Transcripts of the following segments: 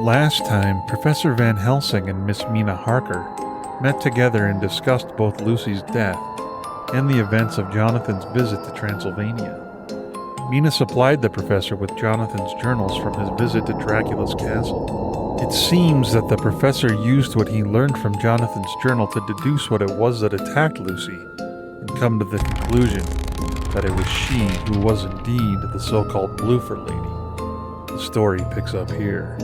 Last time, Professor Van Helsing and Miss Mina Harker met together and discussed both Lucy's death and the events of Jonathan's visit to Transylvania. Mina supplied the professor with Jonathan's journals from his visit to Dracula's castle. It seems that the professor used what he learned from Jonathan's journal to deduce what it was that attacked Lucy, and come to the conclusion that it was she who was indeed the so-called Bloofer Lady. The story picks up here.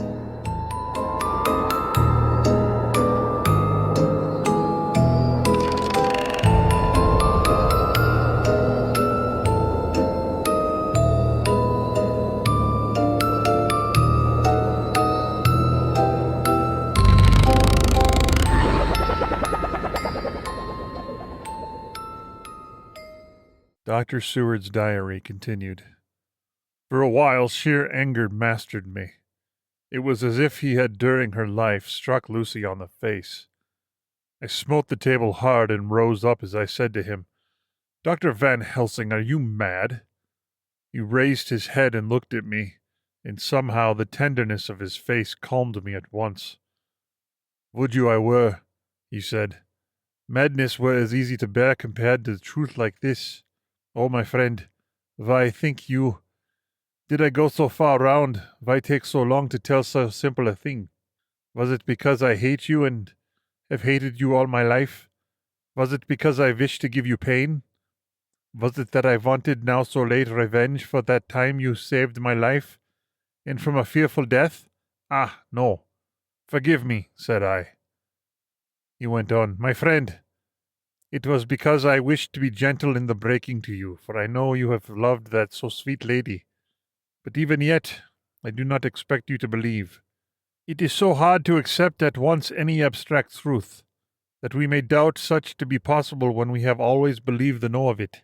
Dr. Seward's diary continued. For a while, sheer anger mastered me. It was as if he had, during her life, struck Lucy on the face. I smote the table hard and rose up as I said to him, Dr. Van Helsing, are you mad? He raised his head and looked at me, and somehow the tenderness of his face calmed me at once. Would you I were, he said. Madness were as easy to bear compared to truth like this. Oh, my friend, why think you? Did I go so far round? Why take so long to tell so simple a thing? Was it because I hate you and have hated you all my life? Was it because I wished to give you pain? Was it that I wanted now so late revenge for that time you saved my life, and from a fearful death? Ah, no. Forgive me, said I. He went on, My friend, it was because I wished to be gentle in the breaking to you, for I know you have loved that so sweet lady. But even yet, I do not expect you to believe. It is so hard to accept at once any abstract truth, that we may doubt such to be possible when we have always believed the know of it.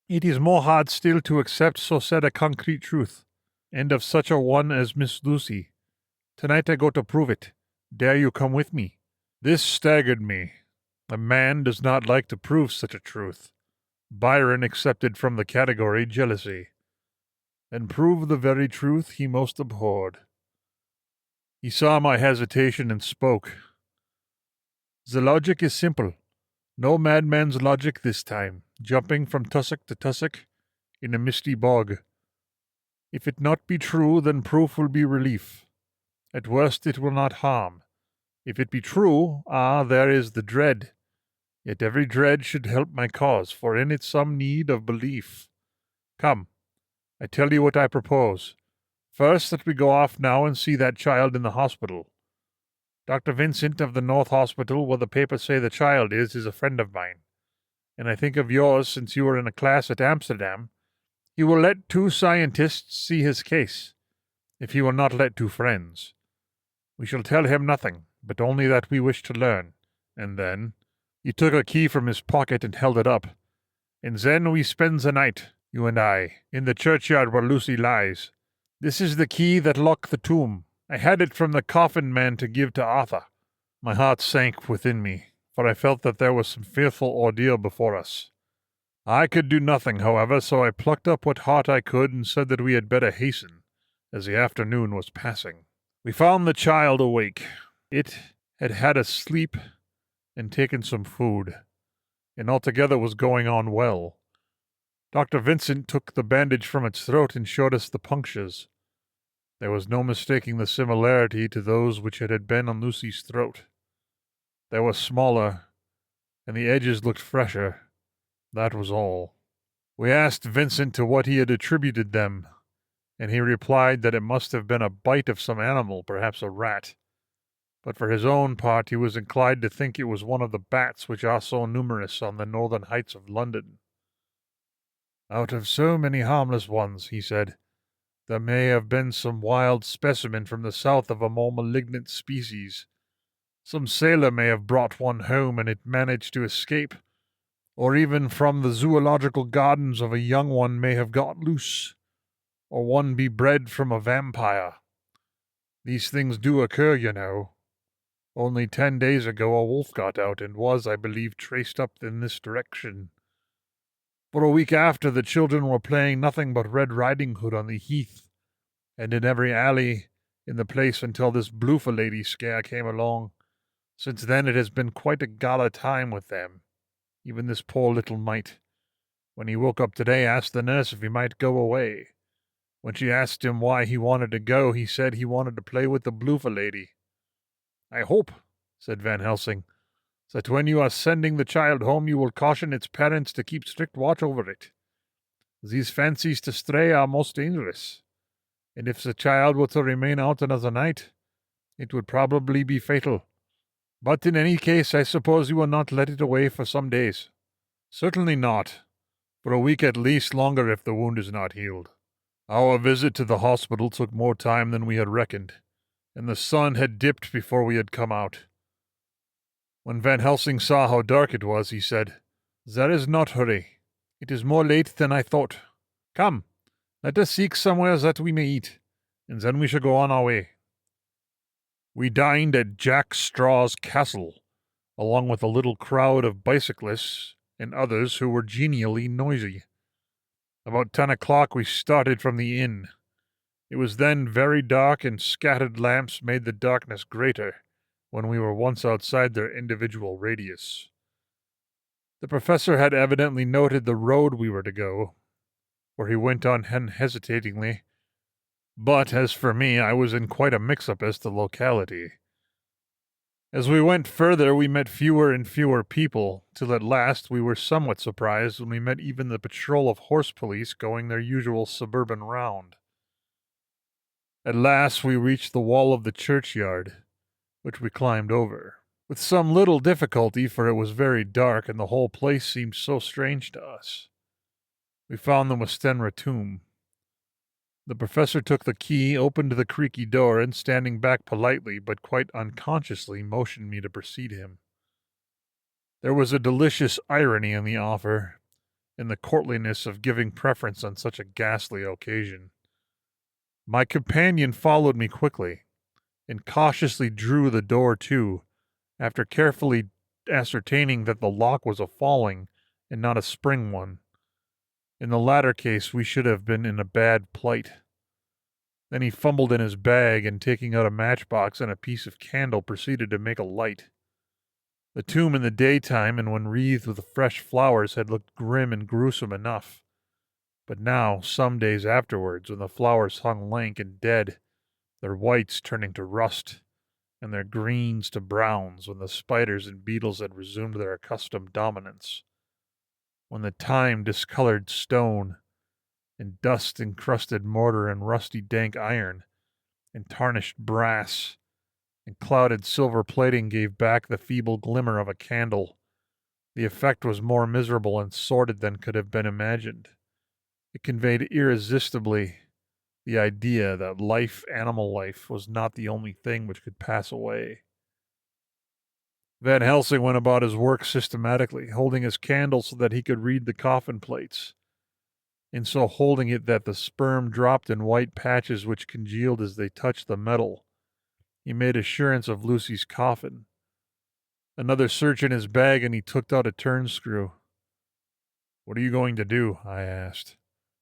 It is more hard still to accept so said a concrete truth, and of such a one as Miss Lucy. Tonight I go to prove it. Dare you come with me? This staggered me. A man does not like to prove such a truth. Byron accepted from the category jealousy, and prove the very truth he most abhorred. He saw my hesitation and spoke. The logic is simple. No madman's logic this time, jumping from tussock to tussock in a misty bog. If it not be true, then proof will be relief. At worst it will not harm. If it be true, there is the dread. Yet every dread should help my cause, for in it some need of belief. Come, I tell you what I propose. First, that we go off now and see that child in the hospital. Dr. Vincent of the North Hospital, where the papers say the child is a friend of mine. And I think of yours, since you were in a class at Amsterdam. He will let 2 scientists see his case, if he will not let 2 friends. We shall tell him nothing, but only that we wish to learn, and then... He took a key from his pocket and held it up. And then we spend the night, you and I, in the churchyard where Lucy lies. This is the key that locked the tomb. I had it from the coffin man to give to Arthur. My heart sank within me, for I felt that there was some fearful ordeal before us. I could do nothing, however, so I plucked up what heart I could and said that we had better hasten, as the afternoon was passing. We found the child awake. It had had a sleep and taken some food, and altogether was going on well. Dr. Vincent took the bandage from its throat and showed us the punctures. There was no mistaking the similarity to those which it had been on Lucy's throat. They were smaller, and the edges looked fresher. That was all. We asked Vincent to what he had attributed them, and he replied that it must have been a bite of some animal, perhaps a rat. But for his own part he was inclined to think it was one of the bats which are so numerous on the northern heights of London. Out of so many harmless ones, he said, there may have been some wild specimen from the south of a more malignant species. Some sailor may have brought one home and it managed to escape, or even from the zoological gardens of a young one may have got loose, or one be bred from a vampire. These things do occur, you know. Only 10 days ago a wolf got out and was, I believe, traced up in this direction. For a week after, the children were playing nothing but Red Riding Hood on the heath, and in every alley in the place until this Bloofa lady scare came along. Since then it has been quite a gala time with them. Even this poor little mite. When he woke up today, asked the nurse if he might go away. When she asked him why he wanted to go, he said he wanted to play with the Bloofa lady. I hope, said Van Helsing, that when you are sending the child home you will caution its parents to keep strict watch over it. These fancies to stray are most dangerous, and if the child were to remain out another night, it would probably be fatal. But in any case, I suppose you will not let it away for some days. Certainly not. For a week at least, longer if the wound is not healed. Our visit to the hospital took more time than we had reckoned, and the sun had dipped before we had come out. When Van Helsing saw how dark it was, he said, There is not hurry. It is more late than I thought. Come, let us seek somewhere that we may eat, and then we shall go on our way. We dined at Jack Straw's castle, along with a little crowd of bicyclists and others who were genially noisy. About 10 o'clock we started from the inn. It was then very dark, and scattered lamps made the darkness greater when we were once outside their individual radius. The professor had evidently noted the road we were to go, for he went on unhesitatingly. But as for me, I was in quite a mix-up as to locality. As we went further, we met fewer and fewer people, till at last we were somewhat surprised when we met even the patrol of horse police going their usual suburban round. At last we reached the wall of the churchyard, which we climbed over, with some little difficulty, for it was very dark and the whole place seemed so strange to us. We found the Westenra tomb. The professor took the key, opened the creaky door, and standing back politely, but quite unconsciously, motioned me to precede him. There was a delicious irony in the offer, in the courtliness of giving preference on such a ghastly occasion. My companion followed me quickly, and cautiously drew the door to, after carefully ascertaining that the lock was a falling and not a spring one. In the latter case, we should have been in a bad plight. Then he fumbled in his bag, and taking out a matchbox and a piece of candle, proceeded to make a light. The tomb in the daytime, and when wreathed with fresh flowers, had looked grim and gruesome enough. But now, some days afterwards, when the flowers hung lank and dead, their whites turning to rust, and their greens to browns, when the spiders and beetles had resumed their accustomed dominance, when the time-discolored stone, and dust-encrusted mortar, and rusty dank iron, and tarnished brass, and clouded silver plating gave back the feeble glimmer of a candle, the effect was more miserable and sordid than could have been imagined. It conveyed irresistibly the idea that life, animal life, was not the only thing which could pass away. Van Helsing went about his work systematically, holding his candle so that he could read the coffin plates, and so holding it that the sperm dropped in white patches which congealed as they touched the metal. He made assurance of Lucy's coffin. Another search in his bag, and he took out a turn-screw. "What are you going to do?" I asked.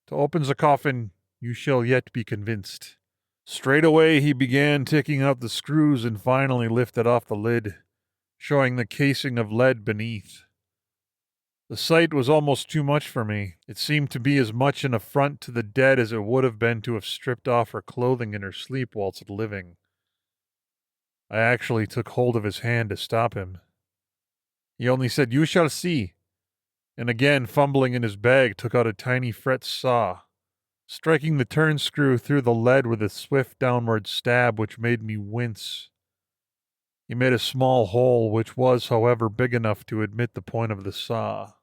"To open the coffin, you shall yet be convinced." Straight away he began taking out the screws and finally lifted off the lid, showing the casing of lead beneath. The sight was almost too much for me. It seemed to be as much an affront to the dead as it would have been to have stripped off her clothing in her sleep whilst living. I actually took hold of his hand to stop him. He only said, "You shall see," and again, fumbling in his bag, took out a tiny fret saw, striking the turn-screw through the lead with a swift downward stab which made me wince. He made a small hole, which was, however, big enough to admit the point of the saw.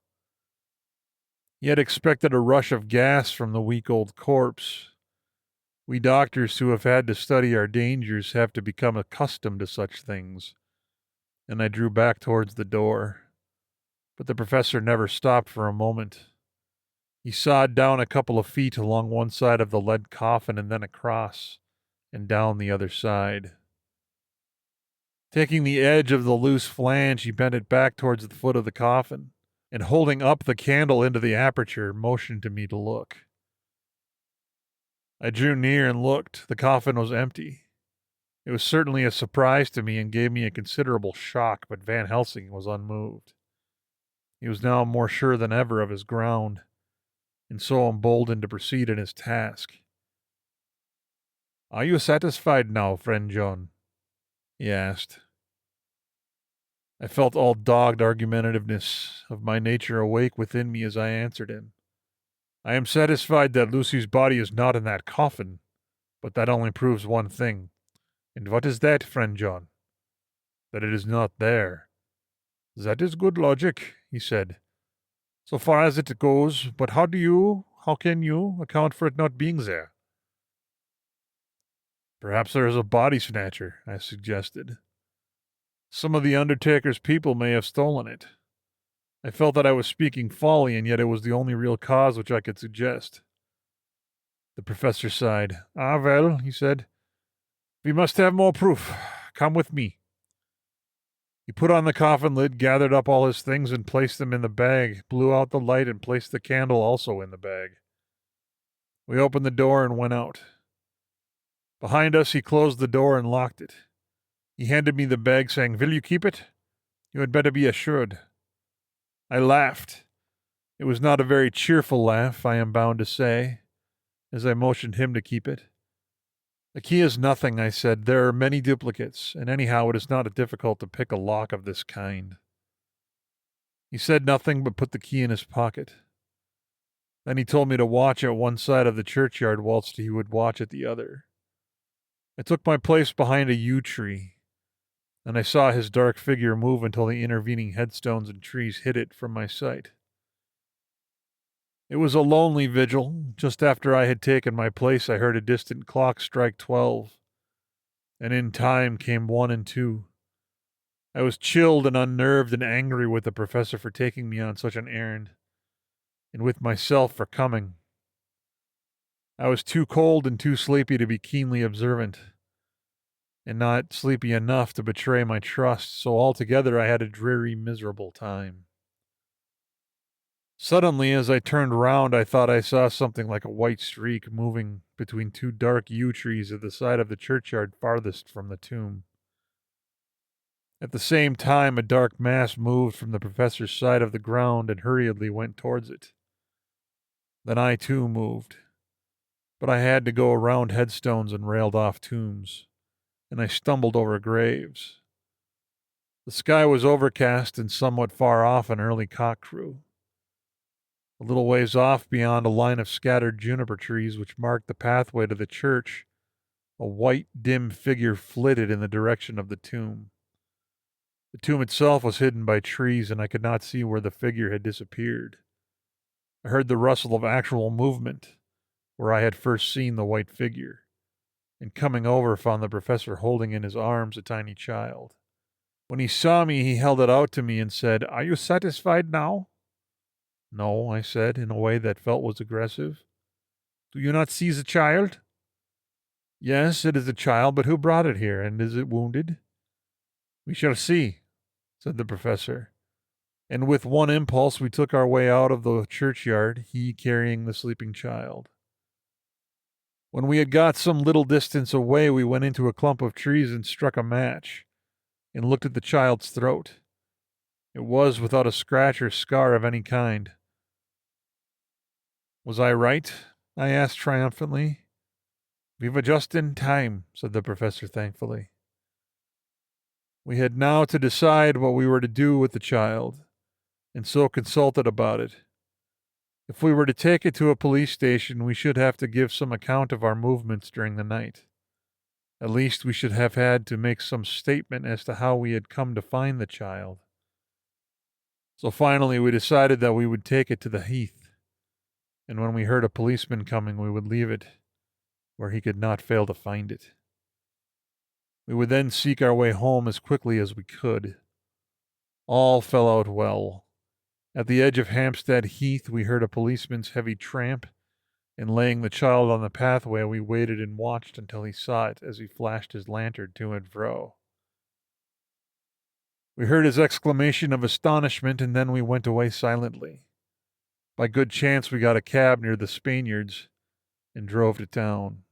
He had expected a rush of gas from the weak old corpse. We doctors who have had to study our dangers have to become accustomed to such things, and I drew back towards the door. But the professor never stopped for a moment. He sawed down a couple of feet along one side of the lead coffin and then across, and down the other side. Taking the edge of the loose flange, he bent it back towards the foot of the coffin, and holding up the candle into the aperture, motioned to me to look. I drew near and looked. The coffin was empty. It was certainly a surprise to me and gave me a considerable shock, but Van Helsing was unmoved. He was now more sure than ever of his ground, and so emboldened to proceed in his task. "Are you satisfied now, friend John?" he asked. I felt all dogged argumentativeness of my nature awake within me as I answered him. "I am satisfied that Lucy's body is not in that coffin, but that only proves one thing. And what is that, friend John?" "That it is not there." "That is good logic," he said, "so far as it goes, but how can you account for it not being there?" "Perhaps there is a body snatcher," I suggested. "Some of the Undertaker's people may have stolen it." I felt that I was speaking folly, and yet it was the only real cause which I could suggest. The professor sighed. "Ah, well," he said, "we must have more proof. Come with me." He put on the coffin lid, gathered up all his things, and placed them in the bag, blew out the light, and placed the candle also in the bag. We opened the door and went out. Behind us, he closed the door and locked it. He handed me the bag, saying, "Will you keep it? You had better be assured." I laughed. It was not a very cheerful laugh, I am bound to say, as I motioned him to keep it. "The key is nothing," I said. "There are many duplicates, and anyhow it is not difficult to pick a lock of this kind." He said nothing but put the key in his pocket. Then he told me to watch at one side of the churchyard whilst he would watch at the other. I took my place behind a yew tree, and I saw his dark figure move until the intervening headstones and trees hid it from my sight. It was a lonely vigil. Just after I had taken my place, I heard a distant clock strike 12, and in time came 1 and 2. I was chilled and unnerved and angry with the professor for taking me on such an errand, and with myself for coming. I was too cold and too sleepy to be keenly observant, and not sleepy enough to betray my trust, so altogether I had a dreary, miserable time. Suddenly, as I turned round, I thought I saw something like a white streak moving between 2 dark yew trees at the side of the churchyard farthest from the tomb. At the same time, a dark mass moved from the professor's side of the ground and hurriedly went towards it. Then I too moved. But I had to go around headstones and railed-off tombs, and I stumbled over graves. The sky was overcast, and somewhat far off an early cock crew. A little ways off, beyond a line of scattered juniper trees which marked the pathway to the church, a white, dim figure flitted in the direction of the tomb. The tomb itself was hidden by trees, and I could not see where the figure had disappeared. I heard the rustle of actual movement, where I had first seen the white figure, and coming over found the professor holding in his arms a tiny child. When he saw me, he held it out to me and said, "Are you satisfied now?" "No," I said, in a way that felt was aggressive. "Do you not see the child?" "Yes, it is a child, but who brought it here, and is it wounded?" "We shall see," said the professor. And with one impulse we took our way out of the churchyard, he carrying the sleeping child. When we had got some little distance away, we went into a clump of trees and struck a match, and looked at the child's throat. It was without a scratch or scar of any kind. "Was I right?" I asked triumphantly. "We were just in time," said the professor thankfully. We had now to decide what we were to do with the child, and so consulted about it. If we were to take it to a police station, we should have to give some account of our movements during the night. At least we should have had to make some statement as to how we had come to find the child. So finally we decided that we would take it to the heath, and when we heard a policeman coming, we would leave it where he could not fail to find it. We would then seek our way home as quickly as we could. All fell out well. At the edge of Hampstead Heath, we heard a policeman's heavy tramp, and laying the child on the pathway, we waited and watched until he saw it as he flashed his lantern to and fro. We heard his exclamation of astonishment, and then we went away silently. By good chance, we got a cab near the Spaniards and drove to town.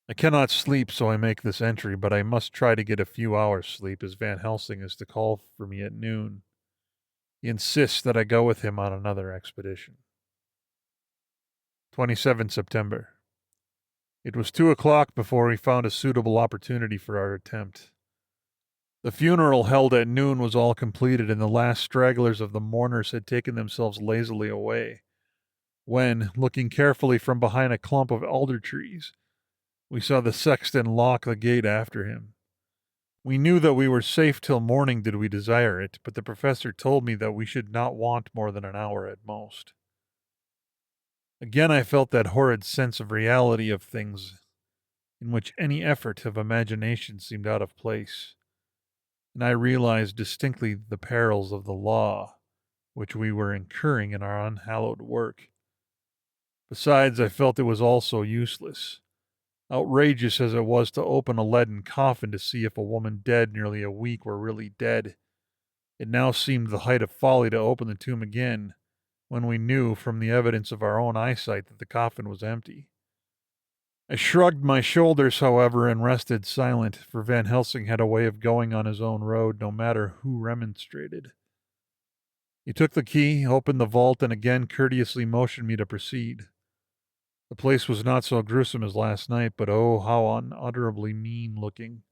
I cannot sleep, so I make this entry, but I must try to get a few hours' sleep, as Van Helsing is to call for me at noon. He insists that I go with him on another expedition. 27 September. It was 2 o'clock before we found a suitable opportunity for our attempt. The funeral held at noon was all completed, and the last stragglers of the mourners had taken themselves lazily away, when, looking carefully from behind a clump of alder trees, we saw the sexton lock the gate after him. We knew that we were safe till morning did we desire it, but the professor told me that we should not want more than an hour at most. Again I felt that horrid sense of reality of things, in which any effort of imagination seemed out of place, and I realized distinctly the perils of the law which we were incurring in our unhallowed work. Besides, I felt it was also useless, outrageous as it was to open a leaden coffin to see if a woman dead nearly a week were really dead. It now seemed the height of folly to open the tomb again, when we knew, from the evidence of our own eyesight, that the coffin was empty. I shrugged my shoulders, however, and rested silent, for Van Helsing had a way of going on his own road, no matter who remonstrated. He took the key, opened the vault, and again courteously motioned me to proceed. The place was not so gruesome as last night, but oh, how unutterably mean-looking,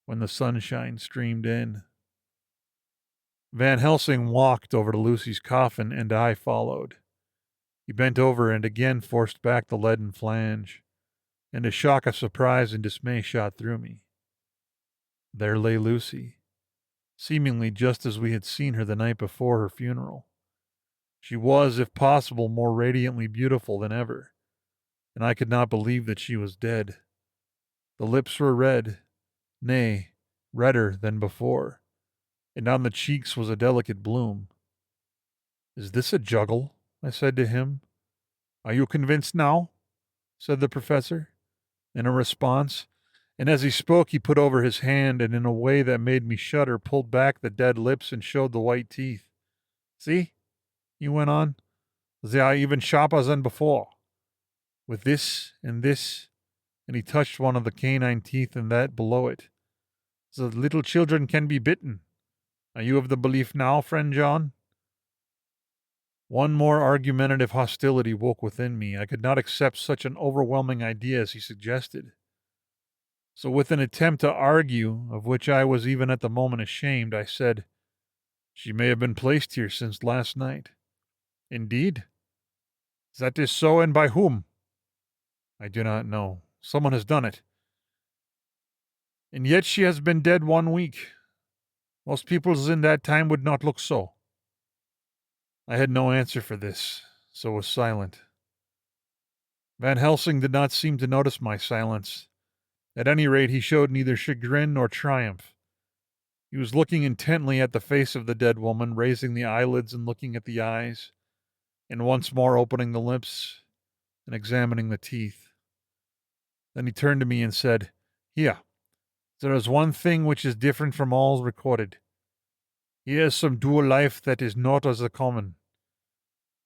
when the sunshine streamed in. Van Helsing walked over to Lucy's coffin, and I followed. He bent over and again forced back the leaden flange, and a shock of surprise and dismay shot through me. There lay Lucy, seemingly just as we had seen her the night before her funeral. She was, if possible, more radiantly beautiful than ever, and I could not believe that she was dead. The lips were red, nay, redder than before, and on the cheeks was a delicate bloom. "Is this a juggle?" I said to him. "Are you convinced now?" said the professor, in a response, and as he spoke he put over his hand and in a way that made me shudder pulled back the dead lips and showed the white teeth. "See," he went on, "they are even sharper than before. With this, and he touched one of the canine teeth and that below it, the little children can be bitten. Are you of the belief now, friend John?" One more argumentative hostility woke within me. I could not accept such an overwhelming idea as he suggested. So with an attempt to argue, of which I was even at the moment ashamed, I said, "She may have been placed here since last night." "Indeed?" "That is so, and by whom?" "I do not know. Someone has done it." "And yet she has been dead 1 week. Most people in that time would not look so." I had no answer for this, so was silent. Van Helsing did not seem to notice my silence. At any rate, he showed neither chagrin nor triumph. He was looking intently at the face of the dead woman, raising the eyelids and looking at the eyes, and once more opening the lips and examining the teeth. Then he turned to me and said, "Here, there is one thing which is different from all recorded. Here is some dual life that is not as the common.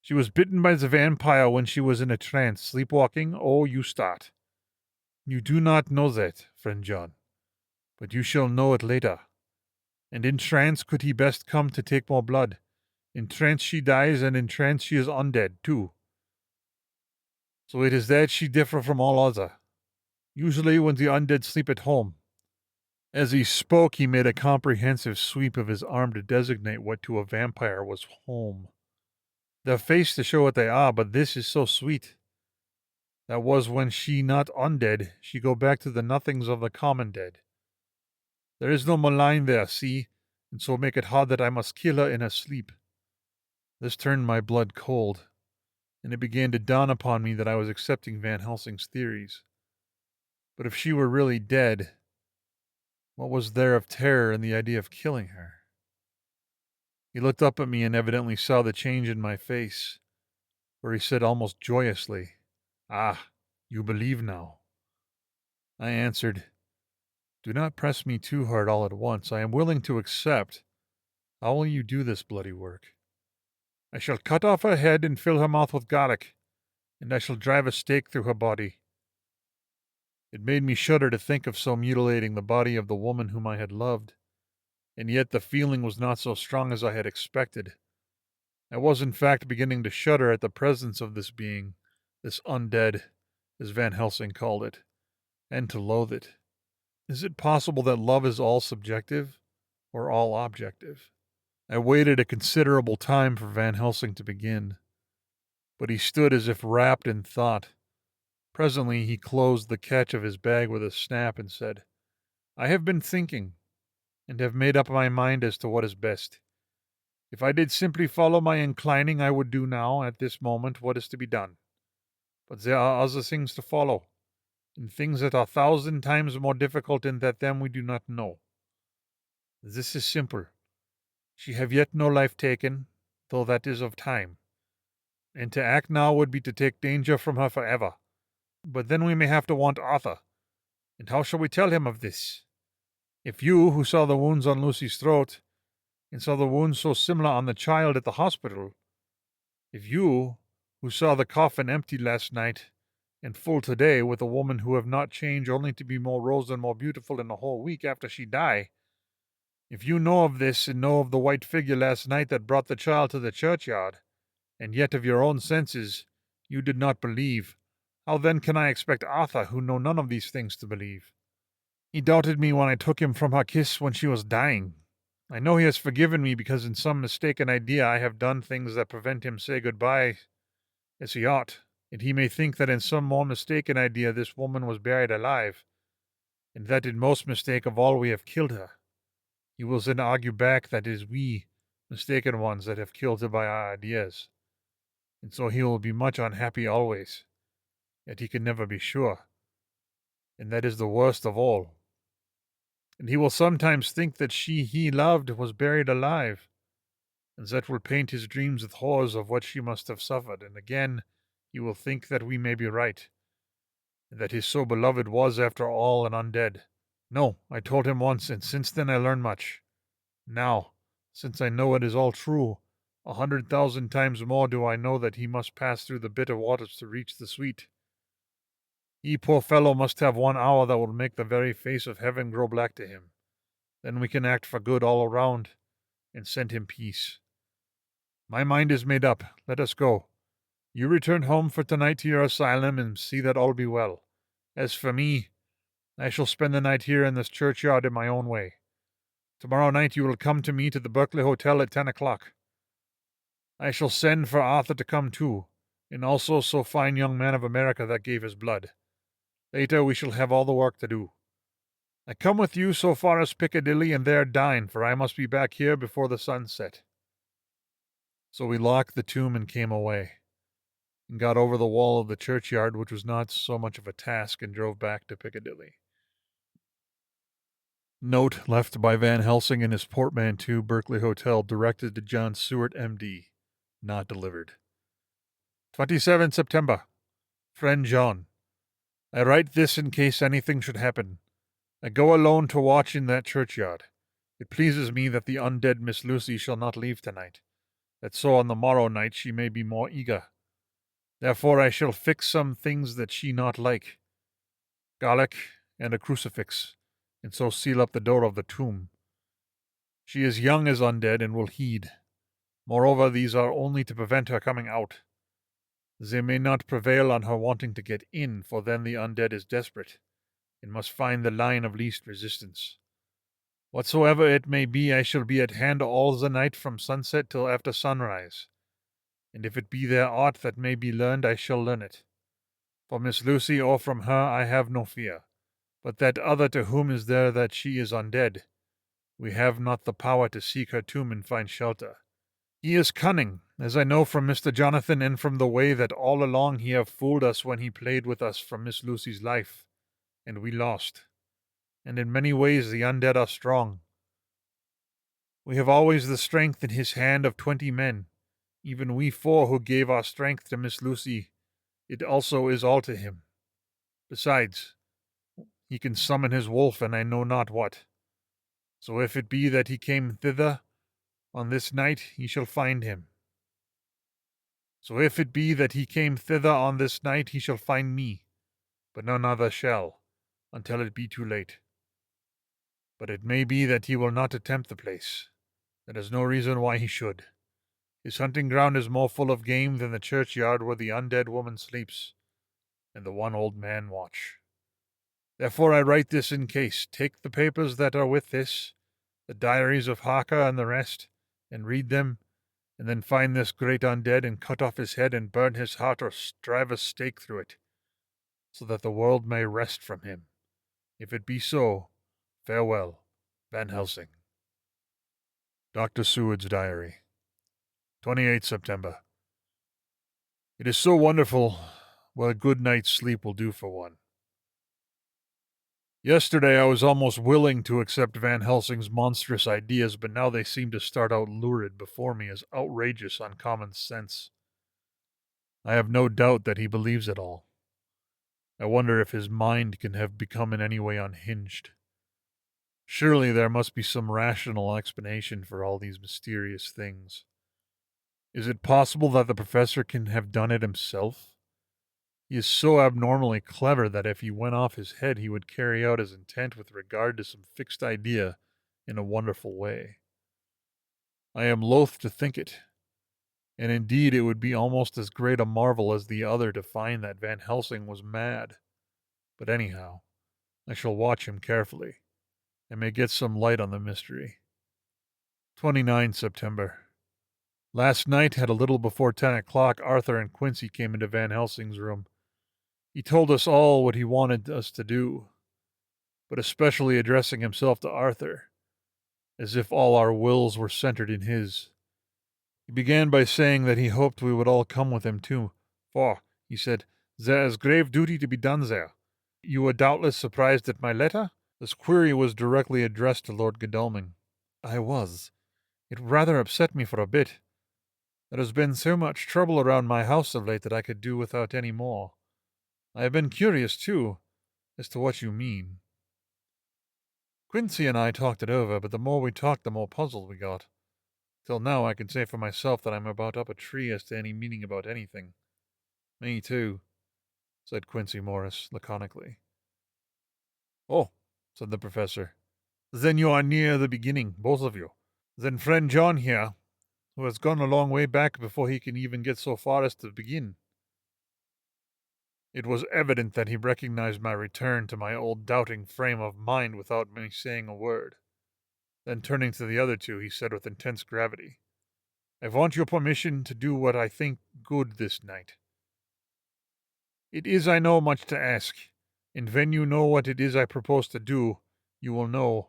She was bitten by the vampire when she was in a trance, sleepwalking. Oh, you start. You do not know that, friend John, but you shall know it later. And in trance could he best come to take more blood. In trance she dies, and in trance she is undead, too. So it is that she differ from all other. Usually when the undead sleep at home." As he spoke, he made a comprehensive sweep of his arm to designate what to a vampire was home. Their face to show what they are, but this is so sweet. That was when she not undead, she go back to the nothings of the common dead. There is no malign there, see, and so make it hard that I must kill her in her sleep. This turned my blood cold, and it began to dawn upon me that I was accepting Van Helsing's theories. But if she were really dead, what was there of terror in the idea of killing her? He looked up at me and evidently saw the change in my face, for he said almost joyously, "Ah, you believe now." I answered, "Do not press me too hard all at once. I am willing to accept. How will you do this bloody work?" "I shall cut off her head and fill her mouth with garlic, and I shall drive a stake through her body." It made me shudder to think of so mutilating the body of the woman whom I had loved, and yet the feeling was not so strong as I had expected. I was in fact beginning to shudder at the presence of this being, this undead, as Van Helsing called it, and to loathe it. Is it possible that love is all subjective, or all objective? I waited a considerable time for Van Helsing to begin, but he stood as if wrapped in thought. Presently he closed the catch of his bag with a snap and said, "I have been thinking, and have made up my mind as to what is best. If I did simply follow my inclining, I would do now, at this moment, what is to be done. But there are other things to follow, and things that are 1,000 times more difficult and that them we do not know. This is simple. She have yet no life taken, though that is of time. And to act now would be to take danger from her forever. But then we may have to want Arthur. And how shall we tell him of this? If you, who saw the wounds on Lucy's throat, and saw the wounds so similar on the child at the hospital, if you, who saw the coffin empty last night, and full today with a woman who have not changed only to be more rose and more beautiful in a whole week after she die, if you know of this and know of the white figure last night that brought the child to the churchyard, and yet of your own senses you did not believe, how then can I expect Arthur, who know none of these things, to believe? He doubted me when I took him from her kiss when she was dying. I know he has forgiven me because in some mistaken idea I have done things that prevent him say goodbye as he ought, and he may think that in some more mistaken idea this woman was buried alive, and that in most mistake of all we have killed her. He will then argue back that it is we, mistaken ones, that have killed her by our ideas, and so he will be much unhappy always, yet he can never be sure, and that is the worst of all. And he will sometimes think that she he loved was buried alive, and that will paint his dreams with horrors of what she must have suffered, and again he will think that we may be right, and that his so beloved was, after all, an undead. No, I told him once, and since then I learned much. Now, since I know it is all true, 100,000 times more do I know that he must pass through the bitter waters to reach the sweet. He, poor fellow, must have 1 hour that will make the very face of heaven grow black to him. Then we can act for good all around, and send him peace. My mind is made up. Let us go. You return home for tonight to your asylum and see that all be well. As for me, I shall spend the night here in this churchyard in my own way. Tomorrow night you will come to me to the Berkeley Hotel at 10 o'clock. I shall send for Arthur to come too, and also so fine young man of America that gave his blood. Later we shall have all the work to do. I come with you so far as Piccadilly and there dine, for I must be back here before the sun set. So we locked the tomb and came away, and got over the wall of the churchyard, which was not so much of a task, and drove back to Piccadilly. Note left by Van Helsing in his portmanteau, Berkeley Hotel, directed to John Seward, M.D. Not delivered. 27 September. Friend John, I write this in case anything should happen. I go alone to watch in that churchyard. It pleases me that the undead Miss Lucy shall not leave tonight, that so on the morrow night she may be more eager. Therefore I shall fix some things that she not like, garlic and a crucifix, and so seal up the door of the tomb. She is young as undead, and will heed. Moreover, these are only to prevent her coming out. They may not prevail on her wanting to get in, for then the undead is desperate, and must find the line of least resistance. Whatsoever it may be, I shall be at hand all the night from sunset till after sunrise, and if it be there aught that may be learned, I shall learn it. For Miss Lucy, or from her, I have no fear, but that other to whom is there that she is undead, we have not the power to seek her tomb and find shelter. He is cunning, as I know from Mr. Jonathan, and from the way that all along he have fooled us when he played with us from Miss Lucy's life, and we lost. And in many ways the undead are strong. We have always the strength in his hand of 20 men, even we 4 who gave our strength to Miss Lucy. It also is all to him. Besides, he can summon his wolf, and I know not what. So if it be that he came thither on this night, he shall find him. So if it be that he came thither on this night, he shall find me, but none other shall. until it be too late. But it may be that he will not attempt the place. There is no reason why he should. His hunting ground is more full of game than the churchyard where the undead woman sleeps, and the one old man watch. Therefore I write this in case. Take the papers that are with this, the diaries of Haka and the rest, and read them, and then find this great undead and cut off his head and burn his heart or drive a stake through it, so that the world may rest from him. If it be so, farewell, Van Helsing. Dr. Seward's Diary, 28 September. It is so wonderful what a good night's sleep will do for one. Yesterday I was almost willing to accept Van Helsing's monstrous ideas, but now they seem to start out lurid before me as outrageous on common sense. I have no doubt that he believes it all. I wonder if his mind can have become in any way unhinged. Surely there must be some rational explanation for all these mysterious things. Is it possible that the professor can have done it himself? He is so abnormally clever that if he went off his head, he would carry out his intent with regard to some fixed idea in a wonderful way. I am loath to think it, and indeed it would be almost as great a marvel as the other to find that Van Helsing was mad. But anyhow, I shall watch him carefully, and may get some light on the mystery. 29 September. Last night, at a little before 10 o'clock, Arthur and Quincy came into Van Helsing's room. He told us all what he wanted us to do, but especially addressing himself to Arthur, as if all our wills were centered in his. He began by saying that he hoped we would all come with him too, for, he said, there is grave duty to be done there. You were doubtless surprised at my letter? This query was directly addressed to Lord Godalming. I was. It rather upset me for a bit. There has been so much trouble around my house of late that I could do without any more. I have been curious, too, as to what you mean. Quincy and I talked it over, but the more we talked, the more puzzled we got. Till now I can say for myself that I'm about up a tree as to any meaning about anything. Me, too, said Quincy Morris laconically. Oh, said the professor. Then you are near the beginning, both of you. Then friend John here, who has gone a long way back before he can even get so far as to begin. It was evident that he recognized my return to my old doubting frame of mind without me saying a word. Then turning to the other two, he said with intense gravity, I want your permission to do what I think good this night. It is, I know, much to ask, and when you know what it is I propose to do, you will know,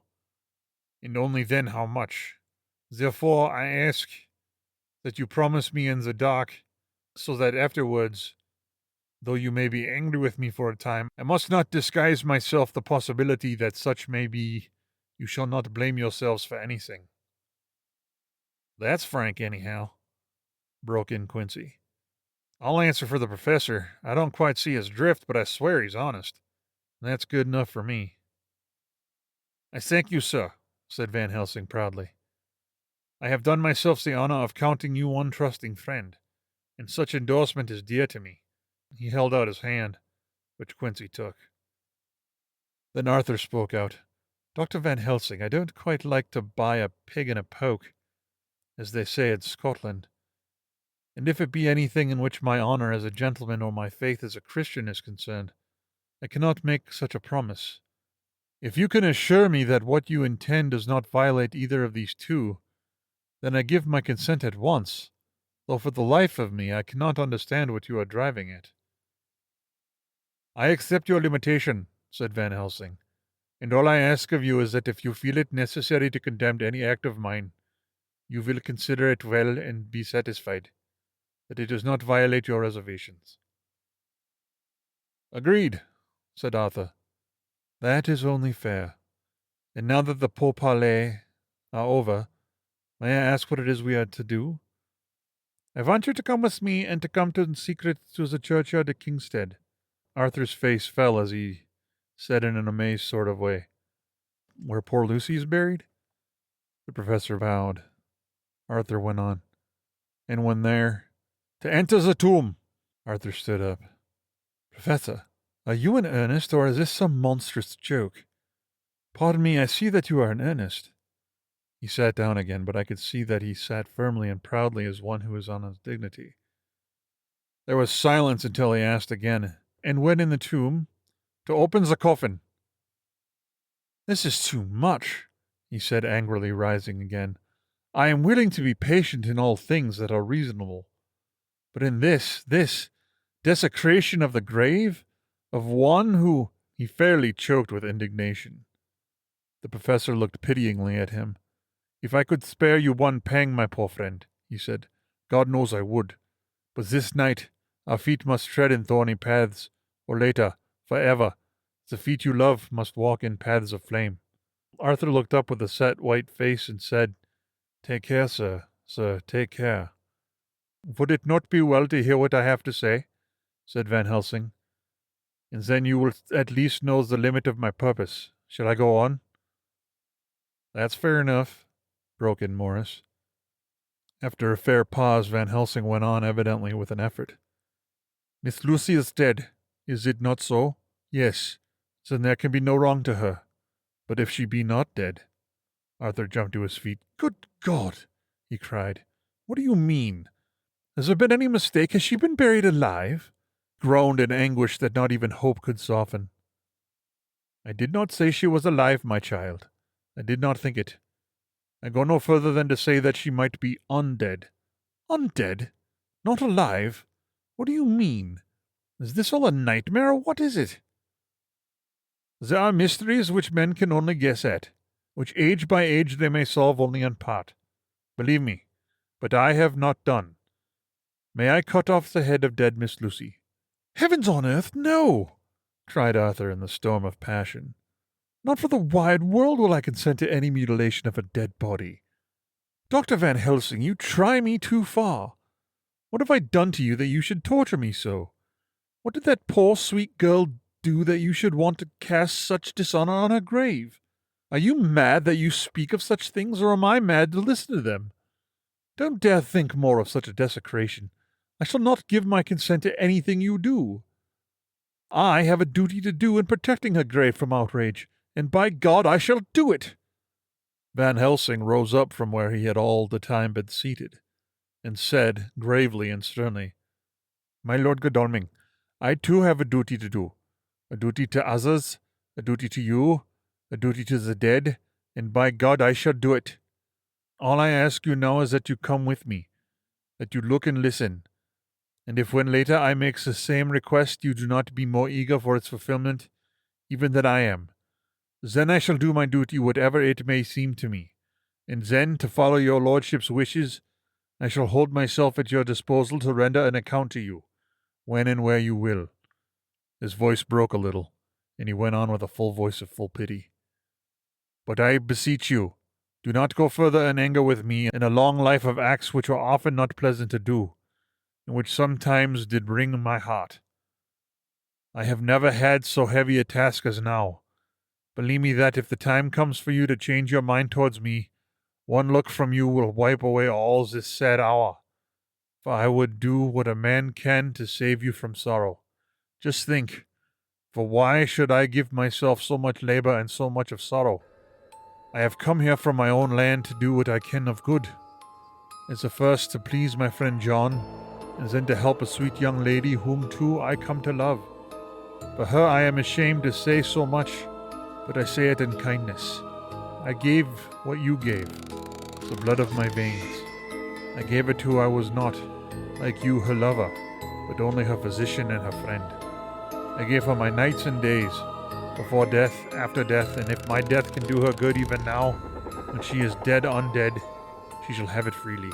and only then how much. Therefore, I ask that you promise me in the dark, so that afterwards, though you may be angry with me for a time, I must not disguise myself the possibility that such may be. You shall not blame yourselves for anything. That's frank, anyhow, broke in Quincy. I'll answer for the professor. I don't quite see his drift, but I swear he's honest. That's good enough for me. I thank you, sir, said Van Helsing proudly. I have done myself the honor of counting you one trusting friend, and such endorsement is dear to me. He held out his hand, which Quincy took. Then Arthur spoke out. Dr. Van Helsing, I don't quite like to buy a pig in a poke, as they say in Scotland. And if it be anything in which my honor as a gentleman or my faith as a Christian is concerned, I cannot make such a promise. If you can assure me that what you intend does not violate either of these two, then I give my consent at once, though for the life of me I cannot understand what you are driving at. I accept your limitation, said Van Helsing, and all I ask of you is that if you feel it necessary to condemn any act of mine, you will consider it well and be satisfied that it does not violate your reservations. Agreed, said Arthur. That is only fair. And now that the pourparlers are over, may I ask what it is we are to do? I want you to come with me and to come in secret to the churchyard at Kingstead. Arthur's face fell as he said in an amazed sort of way, Where poor Lucy is buried? The professor bowed. Arthur went on, And when there, to enter the tomb. Arthur stood up. Professor, Are you in earnest, or is this some monstrous joke? Pardon me, I see that you are in earnest. He sat down again, but I could see that he sat firmly and proudly as one who is on his dignity. There was silence until he asked again, "And when in the tomb? To open the coffin." "This is too much," he said angrily, rising again. "I am willing to be patient in all things that are reasonable. But in this desecration of the grave, of one who—" He fairly choked with indignation. The professor looked pityingly at him. "If I could spare you one pang, my poor friend," he said, "God knows I would. But this night our feet must tread in thorny paths, or later, forever, the feet you love must walk in paths of flame." Arthur looked up with a set white face and said, "Take care, sir, take care." "Would it not be well to hear what I have to say?" said Van Helsing. "And then you will at least know the limit of my purpose. Shall I go on?" "That's fair enough," broke in Morris. After a fair pause, Van Helsing went on, evidently with an effort. "Miss Lucy is dead. Is it not so? Yes. Then there can be no wrong to her. But if she be not dead—" Arthur jumped to his feet. "Good God!" he cried. "What do you mean? Has there been any mistake? Has she been buried alive?" Groaned in anguish that not even hope could soften. "I did not say she was alive, my child. I did not think it. I go no further than to say that she might be undead." "Undead? Not alive? What do you mean? Is this all a nightmare, or what is it?" "There are mysteries which men can only guess at, which age by age they may solve only in part. Believe me, but I have not done. May I cut off the head of dead Miss Lucy?" "Heavens on earth, no!" cried Arthur in the storm of passion. "Not for the wide world will I consent to any mutilation of a dead body. Dr. Van Helsing, you try me too far. What have I done to you that you should torture me so? What did that poor sweet girl do that you should want to cast such dishonor on her grave? Are you mad that you speak of such things, or am I mad to listen to them? Don't dare think more of such a desecration. I shall not give my consent to anything you do. I have a duty to do in protecting her grave from outrage, and by God I shall do it." Van Helsing rose up from where he had all the time been seated, and said, gravely and sternly, "My Lord Godalming, I too have a duty to do. A duty to others, a duty to you, a duty to the dead, and by God I shall do it. All I ask you now is that you come with me, that you look and listen, and if when later I make the same request you do not be more eager for its fulfillment, even than I am, then I shall do my duty whatever it may seem to me, and then, to follow your lordship's wishes, I shall hold myself at your disposal to render an account to you, when and where you will." His voice broke a little, and he went on with a full voice of full pity. "But I beseech you, do not go further in anger with me in a long life of acts which are often not pleasant to do, and which sometimes did wring my heart. I have never had so heavy a task as now. Believe me that if the time comes for you to change your mind towards me, one look from you will wipe away all this sad hour. For I would do what a man can to save you from sorrow. Just think, for why should I give myself so much labor and so much of sorrow? I have come here from my own land to do what I can of good. As the first to please my friend John, and then to help a sweet young lady whom too I come to love. For her I am ashamed to say so much, but I say it in kindness. I gave what you gave, the blood of my veins. I gave it to who I was not, like you, her lover, but only her physician and her friend. I gave her my nights and days, before death, after death, and if my death can do her good even now, when she is dead undead, she shall have it freely."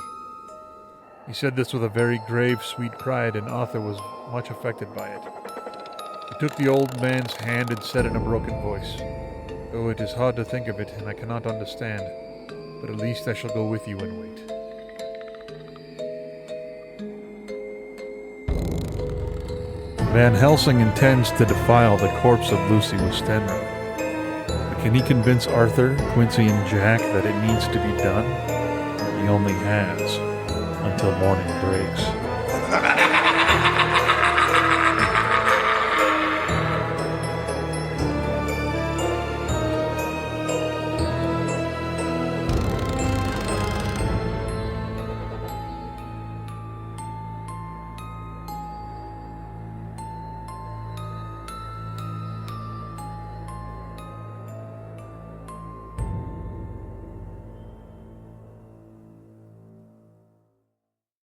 He said this with a very grave, sweet pride, and Arthur was much affected by it. He took the old man's hand and said in a broken voice, "Oh, it is hard to think of it, and I cannot understand, but at least I shall go with you and wait." Van Helsing intends to defile the corpse of Lucy with Stenro. But can he convince Arthur, Quincy, and Jack that it needs to be done? He only has until morning breaks.